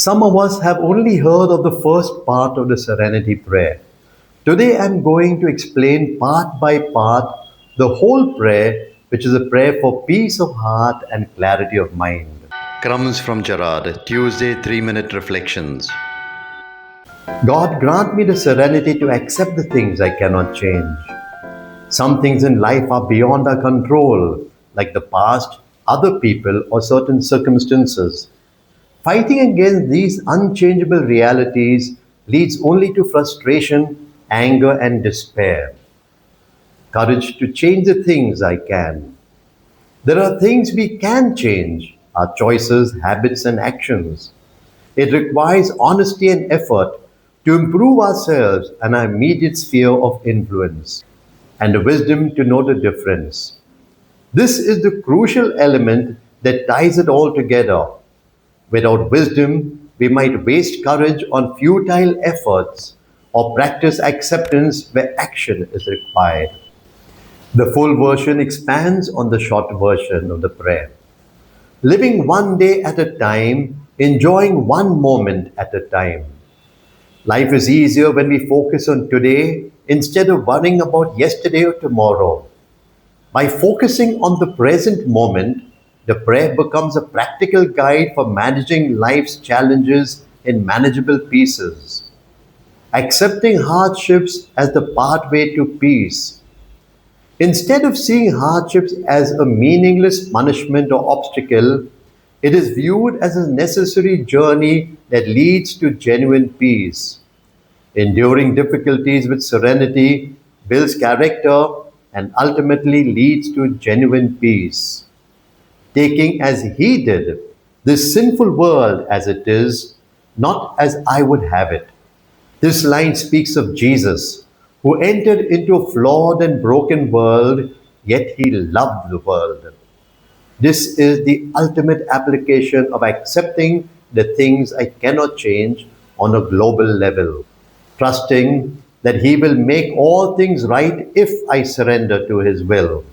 Some of us have only heard of the first part of the Serenity Prayer. Today I'm going to explain part by part the whole prayer, which is a prayer for peace of heart and clarity of mind. Crumbz from Gerard, Tuesday 3-minute reflections. God, grant me the serenity to accept the things I cannot change. Some things in life are beyond our control, like the past, other people, or certain circumstances. Fighting against these unchangeable realities leads only to frustration, anger, and despair. Courage to change the things I can. There are things we can change, our choices, habits, and actions. It requires honesty and effort to improve ourselves and our immediate sphere of influence, and the wisdom to know the difference. This is the crucial element that ties it all together. Without wisdom, we might waste courage on futile efforts or practice acceptance where action is required. The full version expands on the short version of the prayer. Living one day at a time, enjoying one moment at a time. Life is easier when we focus on today instead of worrying about yesterday or tomorrow. By focusing on the present moment, the prayer becomes a practical guide for managing life's challenges in manageable pieces. Accepting hardships as the pathway to peace. Instead of seeing hardships as a meaningless punishment or obstacle, it is viewed as a necessary journey that leads to genuine peace. Enduring difficulties with serenity builds character and ultimately leads to genuine peace. Taking as he did this sinful world as it is, not as I would have it. This line speaks of Jesus, who entered into a flawed and broken world, yet he loved the world. This is the ultimate application of accepting the things I cannot change on a global level, trusting that he will make all things right if I surrender to his will.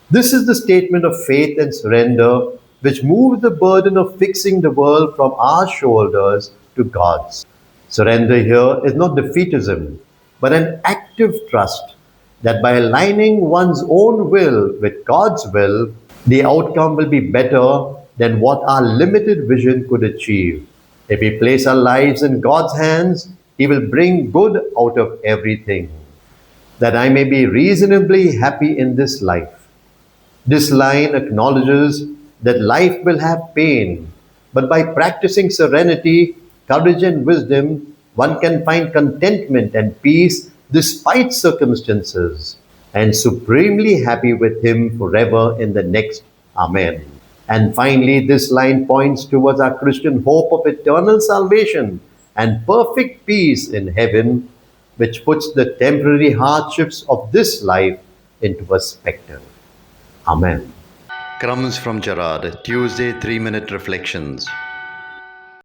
This is the statement of faith and surrender which moves the burden of fixing the world from our shoulders to God's. Surrender here is not defeatism, but an active trust that by aligning one's own will with God's will, the outcome will be better than what our limited vision could achieve. If we place our lives in God's hands, he will bring good out of everything, that I may be reasonably happy in this life. This line acknowledges that life will have pain, but by practicing serenity, courage, and wisdom, one can find contentment and peace despite circumstances, and supremely happy with him forever in the next. Amen. And finally, this line points towards our Christian hope of eternal salvation and perfect peace in heaven, which puts the temporary hardships of this life into perspective. Amen. Crumbz from Gerard, Tuesday 3-minute reflections.